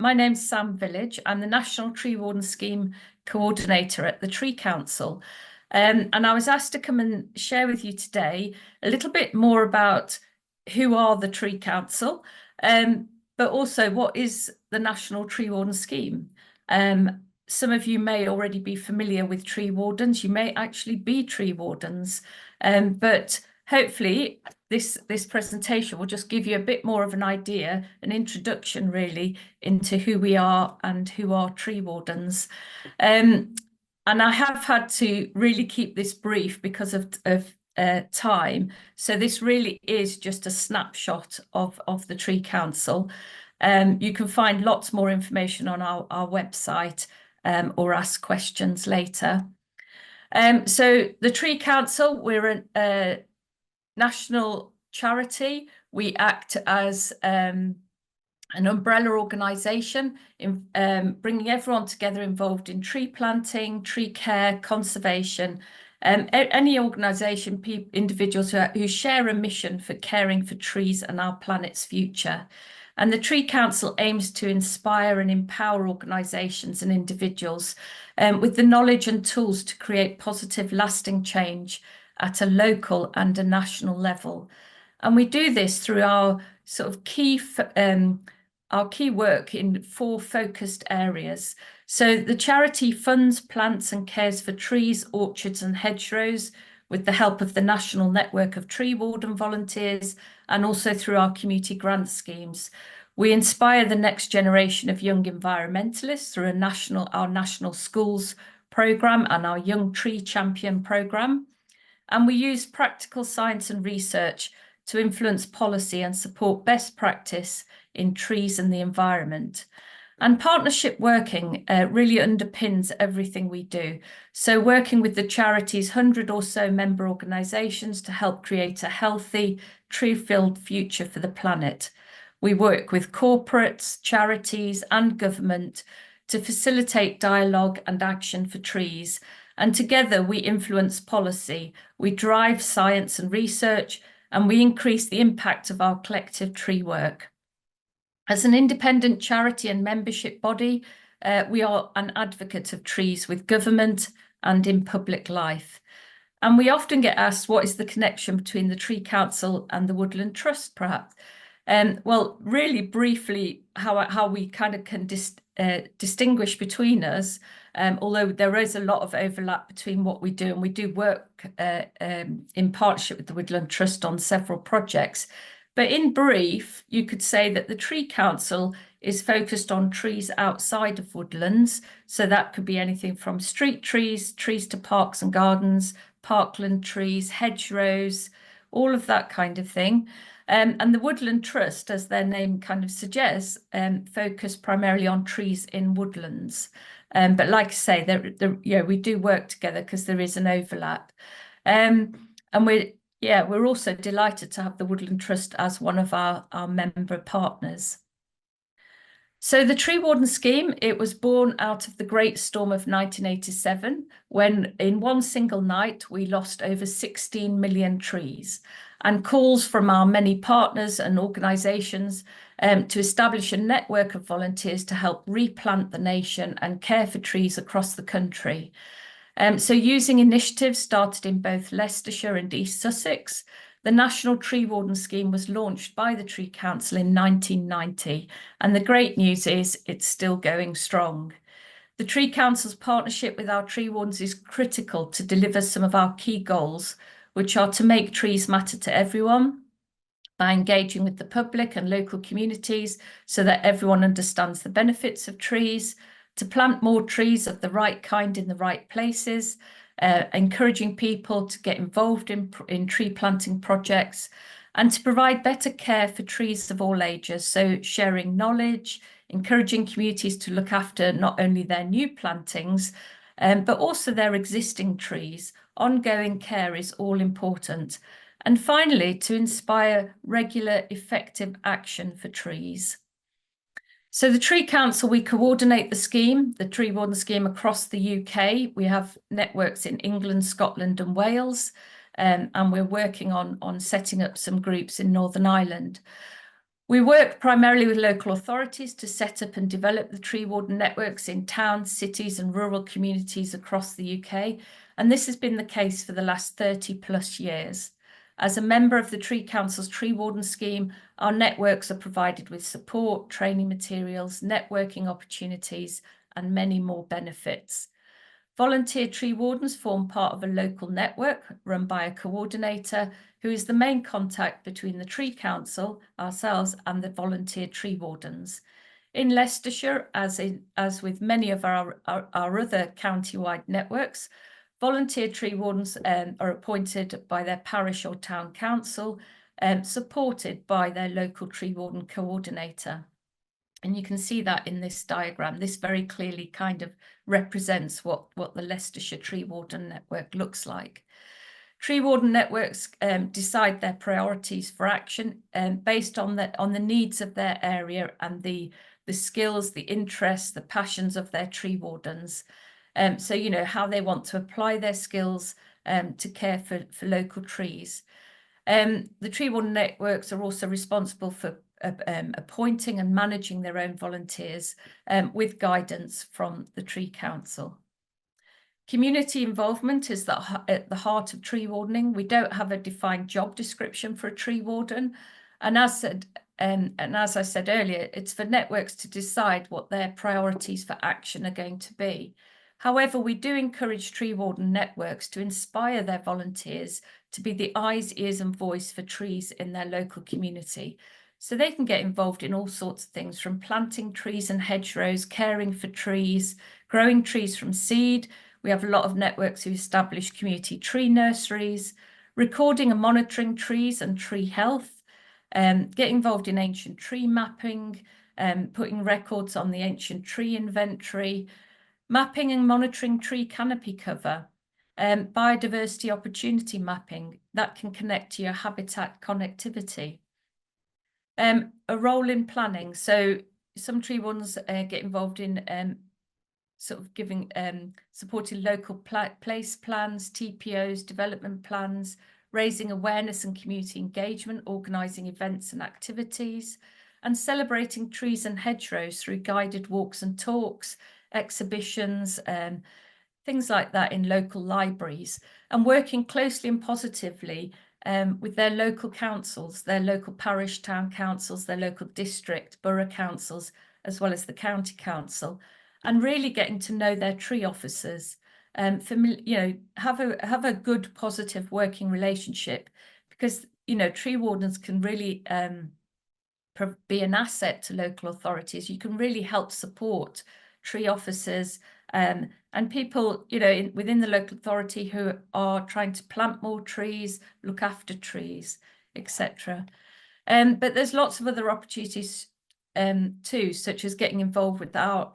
My name's Sam Village. I'm the National Tree Warden Scheme Coordinator at the Tree Council. And I was asked to come and share with you today a little bit more about who are the Tree Council, but also what is the National Tree Warden Scheme. Some of you may already be familiar with tree wardens. You may actually be tree wardens, but hopefully this presentation will just give you a bit more of an idea, an introduction really into who we are and who are tree wardens. And I have had to really keep this brief because of time. So this really is just a snapshot of the Tree Council. You can find lots more information on our website or ask questions later. So the Tree Council, we're a national charity. We act as an umbrella organisation in bringing everyone together involved in tree planting, tree care, conservation, any organisation, individuals who share a mission for caring for trees and our planet's future. And the Tree Council aims to inspire and empower organisations and individuals with the knowledge and tools to create positive, lasting change at a local and a national level. And we do this through our sort of key work in 4 focused areas. So the charity funds, plants and cares for trees, orchards and hedgerows with the help of the National Network of Tree Warden volunteers and also through our community grant schemes. We inspire the next generation of young environmentalists through our National Schools programme and our Young Tree Champion programme. And we use practical science and research to influence policy and support best practice in trees and the environment. And partnership working really underpins everything we do. So working with the charity's 100 or so member organisations to help create a healthy, tree-filled future for the planet. We work with corporates, charities and government to facilitate dialogue and action for trees. And together we influence policy, we drive science and research, and we increase the impact of our collective tree work. As an independent charity and membership body, we are an advocate of trees with government and in public life. And we often get asked, what is the connection between the Tree Council and the Woodland Trust, perhaps? Well, really briefly, how we kind of can distinguish between us, although there is a lot of overlap between what we do, and we do work in partnership with the Woodland Trust on several projects. But in brief, you could say that the Tree Council is focused on trees outside of woodlands. So that could be anything from street trees, trees to parks and gardens, parkland trees, hedgerows, all of that kind of thing. And the Woodland Trust, as their name kind of suggests, focus primarily on trees in woodlands. But like I say, we do work together because there is an overlap. And we're also delighted to have the Woodland Trust as one of our member partners. So the Tree Warden Scheme, it was born out of the Great Storm of 1987, when in one single night we lost over 16 million trees, and calls from our many partners and organisations to establish a network of volunteers to help replant the nation and care for trees across the country. So using initiatives started in both Leicestershire and East Sussex, the National Tree Warden Scheme was launched by the Tree Council in 1990, and the great news is it's still going strong. The Tree Council's partnership with our tree wardens is critical to deliver some of our key goals, which are to make trees matter to everyone by engaging with the public and local communities so that everyone understands the benefits of trees, to plant more trees of the right kind in the right places, encouraging people to get involved in tree planting projects, and to provide better care for trees of all ages. So sharing knowledge, encouraging communities to look after not only their new plantings, but also their existing trees. Ongoing care is all important. And finally, to inspire regular, effective action for trees. So the Tree Council, we coordinate the scheme, the Tree Warden Scheme, across the UK. We have networks in England, Scotland and Wales, and we're working on setting up some groups in Northern Ireland. We work primarily with local authorities to set up and develop the tree warden networks in towns, cities and rural communities across the UK. And this has been the case for the last 30 plus years. As a member of the Tree Council's Tree Warden scheme, our networks are provided with support, training materials, networking opportunities, and many more benefits. Volunteer tree wardens form part of a local network run by a coordinator who is the main contact between the Tree Council, ourselves, and the volunteer tree wardens. In Leicestershire, as with many of our other county-wide networks, volunteer tree wardens are appointed by their parish or town council, supported by their local tree warden coordinator. And you can see that in this diagram. This very clearly kind of represents what the Leicestershire Tree Warden Network looks like. Tree Warden networks decide their priorities for action based on the needs of their area and the skills, the interests, the passions of their tree wardens. So, you know, how they want to apply their skills to care for local trees. The Tree Warden networks are also responsible for appointing and managing their own volunteers with guidance from the Tree Council. Community involvement is at the heart of tree wardening. We don't have a defined job description for a tree warden. And as I said earlier, it's for networks to decide what their priorities for action are going to be. However, we do encourage tree warden networks to inspire their volunteers to be the eyes, ears and voice for trees in their local community. So they can get involved in all sorts of things, from planting trees and hedgerows, caring for trees, growing trees from seed. We have a lot of networks who establish community tree nurseries, recording and monitoring trees and tree health, get involved in ancient tree mapping, putting records on the ancient tree inventory, mapping and monitoring tree canopy cover, biodiversity opportunity mapping that can connect to your habitat connectivity. A role in planning. So some tree wardens get involved in sort of giving, supporting local place plans, TPOs, development plans, raising awareness and community engagement, organising events and activities, and celebrating trees and hedgerows through guided walks and talks, exhibitions, things like that in local libraries, and working closely and positively with their local councils, their local parish, town councils, their local district, borough councils, as well as the county council, and really getting to know their tree officers, you know, have a good, positive working relationship, because, you know, tree wardens can really be an asset to local authorities. You can really help support tree officers and people, you know, within the local authority who are trying to plant more trees, look after trees, etc. But there's lots of other opportunities too, such as getting involved with our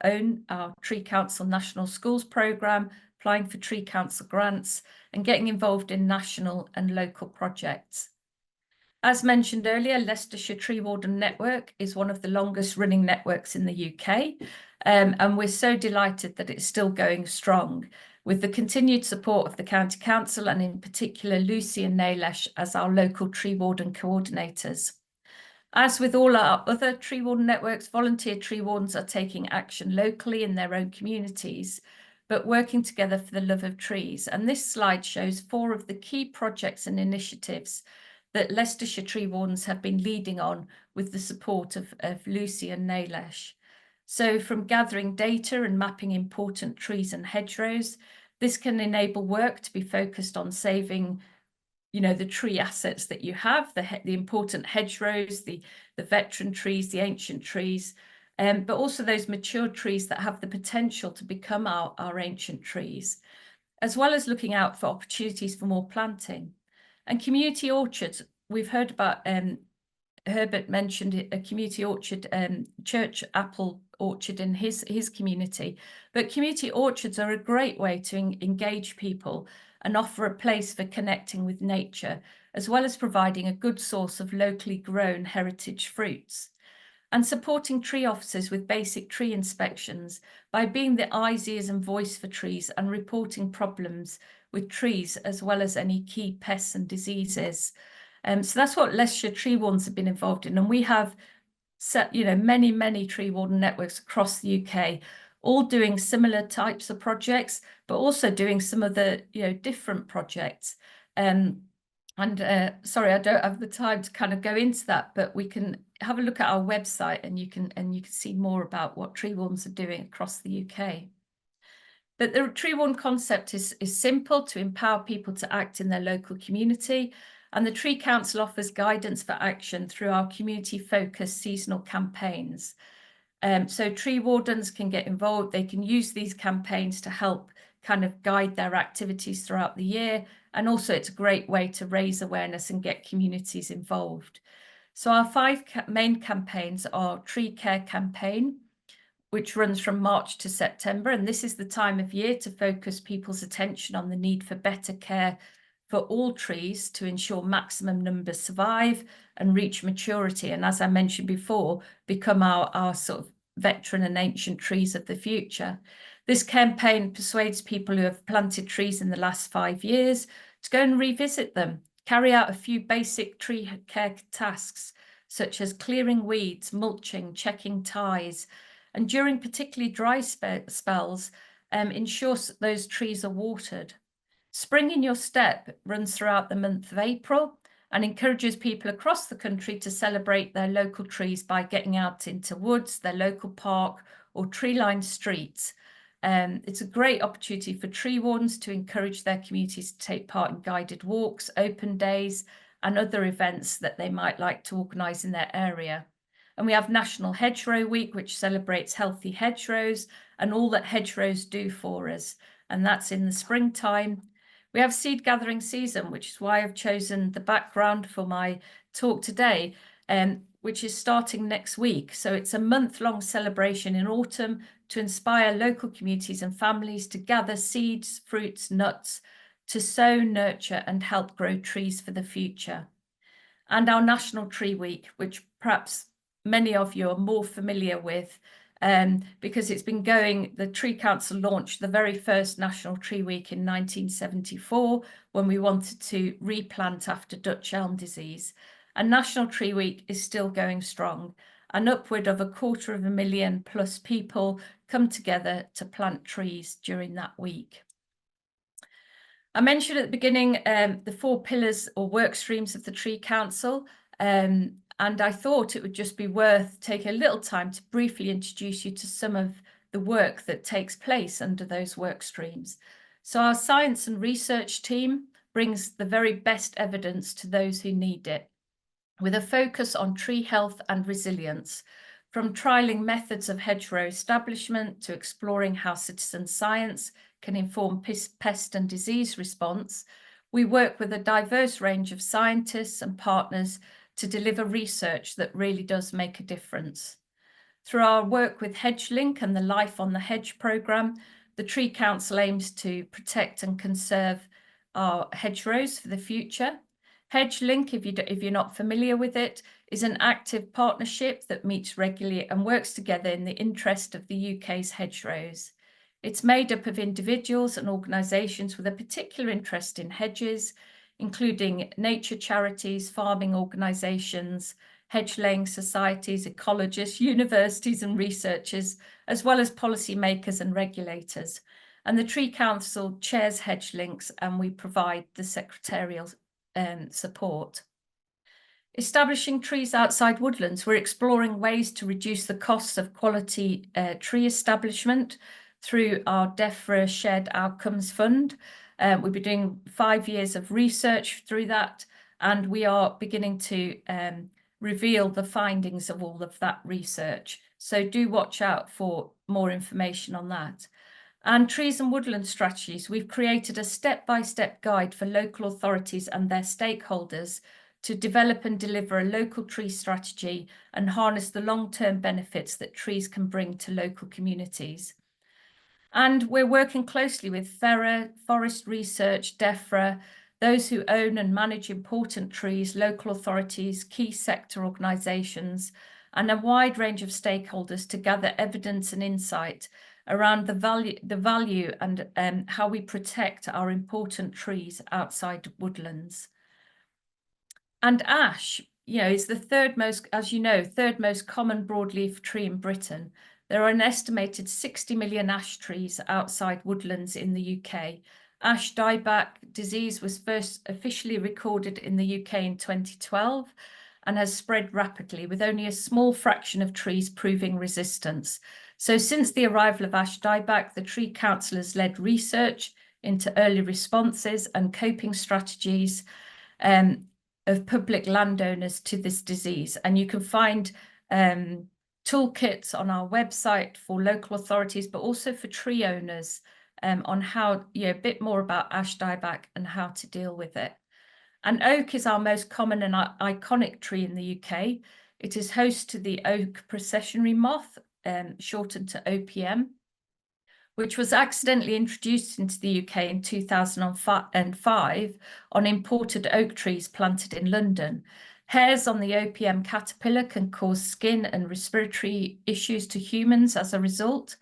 Tree Council National Schools programme, applying for Tree Council grants, and getting involved in national and local projects. As mentioned earlier, Leicestershire Tree Warden Network is one of the longest running networks in the UK, and we're so delighted that it's still going strong, with the continued support of the County Council and in particular Lucy and Nailesh as our local tree warden coordinators. As with all our other tree warden networks, volunteer tree wardens are taking action locally in their own communities, but working together for the love of trees. And this slide shows 4 of the key projects and initiatives that Leicestershire Tree Wardens have been leading on with the support of Lucy and Nailesh. So from gathering data and mapping important trees and hedgerows, this can enable work to be focused on saving, you know, the tree assets that you have, the important hedgerows, the veteran trees, the ancient trees, but also those mature trees that have the potential to become our ancient trees, as well as looking out for opportunities for more planting. And community orchards, we've heard about, Herbert mentioned a community orchard, church apple orchard in his community, but community orchards are a great way to engage people and offer a place for connecting with nature, as well as providing a good source of locally grown heritage fruits. And supporting tree officers with basic tree inspections by being the eyes, ears and voice for trees and reporting problems with trees, as well as any key pests and diseases. So that's what Leicestershire Tree Wardens have been involved in. And we have many tree warden networks across the UK, all doing similar types of projects, but also doing some of the different projects. Sorry, I don't have the time to kind of go into that, but we can have a look at our website and you can see more about what tree wardens are doing across the UK. But the tree warden concept is simple: to empower people to act in their local community. And the Tree Council offers guidance for action through our community-focused seasonal campaigns. So tree wardens can get involved. They can use these campaigns to help kind of guide their activities throughout the year. And also it's a great way to raise awareness and get communities involved. So our 5 main campaigns are Tree Care Campaign, which runs from March to September. And this is the time of year to focus people's attention on the need for better care for all trees to ensure maximum numbers survive and reach maturity. And as I mentioned before, become our sort of veteran and ancient trees of the future. This campaign persuades people who have planted trees in the last 5 years to go and revisit them, carry out a few basic tree care tasks, such as clearing weeds, mulching, checking ties, and during particularly dry spells, ensure those trees are watered. Spring in Your Step runs throughout the month of April and encourages people across the country to celebrate their local trees by getting out into woods, their local park, or tree-lined streets. It's a great opportunity for tree wardens to encourage their communities to take part in guided walks, open days, and other events that they might like to organise in their area. And we have National Hedgerow Week, which celebrates healthy hedgerows and all that hedgerows do for us. And that's in the springtime. We have seed gathering season, which is why I've chosen the background for my talk today, which is starting next week. So it's a month-long celebration in autumn to inspire local communities and families to gather seeds, fruits, nuts, to sow, nurture, and help grow trees for the future. And our National Tree Week, which perhaps many of you are more familiar with, because it's been going. The Tree Council launched the very first National Tree Week in 1974 when we wanted to replant after Dutch elm disease. And National Tree Week is still going strong, and upward of 250,000+ people come together to plant trees during that week. I mentioned at the beginning the 4 pillars or work streams of the Tree Council, and I thought it would just be worth taking a little time to briefly introduce you to some of the work that takes place under those work streams. So our science and research team brings the very best evidence to those who need it, with a focus on tree health and resilience, from trialling methods of hedgerow establishment to exploring how citizen science can inform pest and disease response. We work with a diverse range of scientists and partners to deliver research that really does make a difference. Through our work with HedgeLink and the Life on the Hedge programme, the Tree Council aims to protect and conserve our hedgerows for the future. HedgeLink, if you're not familiar with it, is an active partnership that meets regularly and works together in the interest of the UK's hedgerows. It's made up of individuals and organisations with a particular interest in hedges, including nature charities, farming organisations, hedge laying societies, ecologists, universities and researchers, as well as policymakers and regulators. And the Tree Council chairs HedgeLinks, and we provide the secretarial support. Establishing trees outside woodlands, we're exploring ways to reduce the costs of quality tree establishment through our DEFRA Shared Outcomes Fund. We've been doing 5 years of research through that, and we are beginning to reveal the findings of all of that research. So do watch out for more information on that. And trees and woodland strategies, we've created a step-by-step guide for local authorities and their stakeholders to develop and deliver a local tree strategy and harness the long-term benefits that trees can bring to local communities. And we're working closely with FERA, Forest Research, DEFRA, those who own and manage important trees, local authorities, key sector organisations, and a wide range of stakeholders to gather evidence and insight around the value and how we protect our important trees outside woodlands. And ash, is the third most, as you know, third most common broadleaf tree in Britain. There are an estimated 60 million ash trees outside woodlands in the UK. Ash dieback disease was first officially recorded in the UK in 2012 and has spread rapidly, with only a small fraction of trees proving resistance. So since the arrival of ash dieback, the Tree Council has led research into early responses and coping strategies of public landowners to this disease. And you can find toolkits on our website for local authorities, but also for tree owners on how, a bit more about ash dieback and how to deal with it. And oak is our most common and iconic tree in the UK. It is host to the oak processionary moth, shortened to OPM, which was accidentally introduced into the UK in 2005 on imported oak trees planted in London. Hairs on the OPM caterpillar can cause skin and respiratory issues to humans as a result.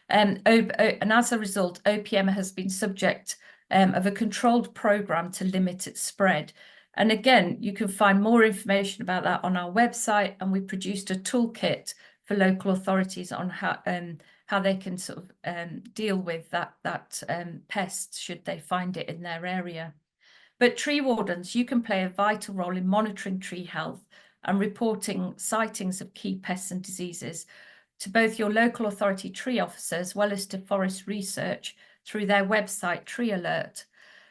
And as a result, OPM has been subject of a controlled programme to limit its spread. And again, you can find more information about that on our website, and we produced a toolkit for local authorities on how they can sort of deal with that pest should they find it in their area. But tree wardens, you can play a vital role in monitoring tree health and reporting sightings of key pests and diseases to both your local authority tree officer as well as to forest research through their website Tree Alert.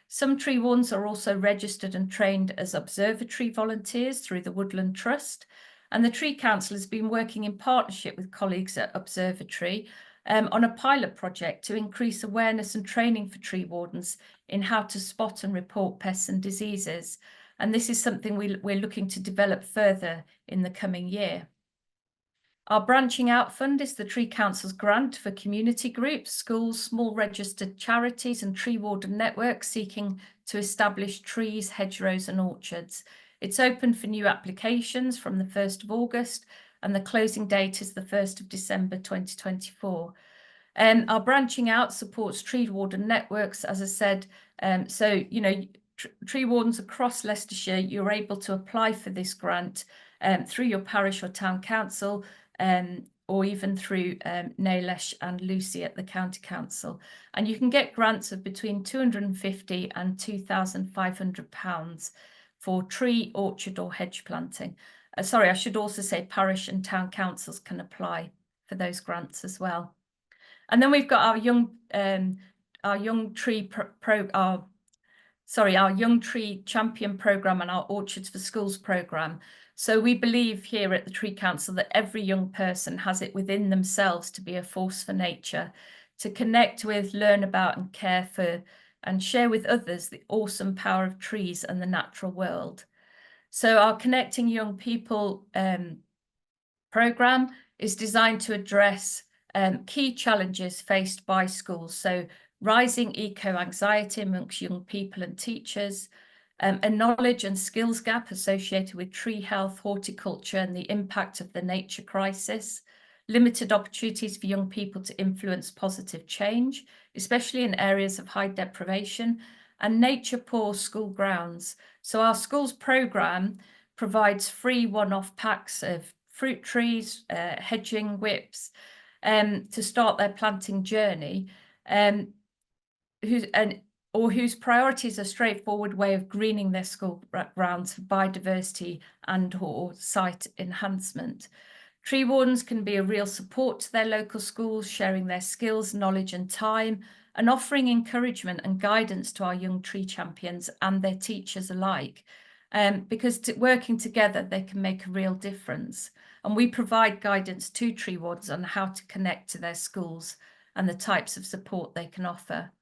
Some tree wardens are also registered and trained as observatory volunteers through the Woodland Trust, and the Tree Council has been working in partnership with colleagues at Observatory on a pilot project to increase awareness and training for tree wardens in how to spot and report pests and diseases. And this is something we're looking to develop further in the coming year. Our Branching Out Fund is the Tree Council's grant for community groups, schools, small registered charities and tree warden networks seeking to establish trees, hedgerows and orchards. It's open for new applications from the 1st of August and the closing date is the 1st of December 2024. Our Branching Out supports tree warden networks, as I said. Tree wardens across Leicestershire, you're able to apply for this grant through your parish or town council, or even through Nailesh and Lucy at the County Council. And you can get grants of between £250 and £2,500 for tree, orchard or hedge planting. Sorry, I should also say parish and town councils can apply for those grants as well. And then we've got our young tree champion program and our Orchards for Schools program. So we believe here at the Tree Council that every young person has it within themselves to be a force for nature, to connect with, learn about and care for, and share with others the awesome power of trees and the natural world. So our Connecting Young People program is designed to address key challenges faced by schools. So rising eco-anxiety amongst young people and teachers, a knowledge and skills gap associated with tree health, horticulture and the impact of the nature crisis, limited opportunities for young people to influence positive change, especially in areas of high deprivation, and nature-poor school grounds. So our schools programme provides free one-off packs of fruit trees, hedging whips, to start their planting journey, whose priorities are a straightforward way of greening their school grounds for biodiversity and or site enhancement. Tree wardens can be a real support to their local schools, sharing their skills, knowledge and time, and offering encouragement and guidance to our young tree champions and their teachers alike. Because working together, they can make a real difference. And we provide guidance to tree wardens on how to connect to their schools and the types of support they can offer.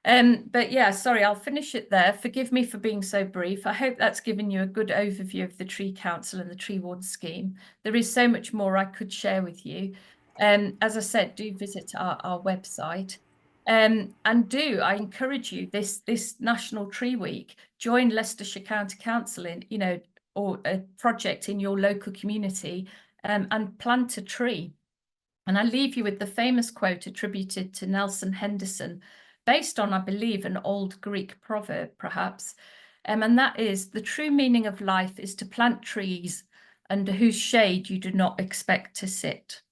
But yeah, sorry, I'll finish it there. Forgive me for being so brief. I hope that's given you a good overview of the Tree Council and the Tree Warden scheme. There is so much more I could share with you. As I said, do visit our website. And I encourage you this National Tree Week, join Leicestershire County Council in, or a project in your local community, and plant a tree. And I leave you with the famous quote attributed to Nelson Henderson, based on, I believe, an old Greek proverb, perhaps. And that is, the true meaning of life is to plant trees under whose shade you do not expect to sit.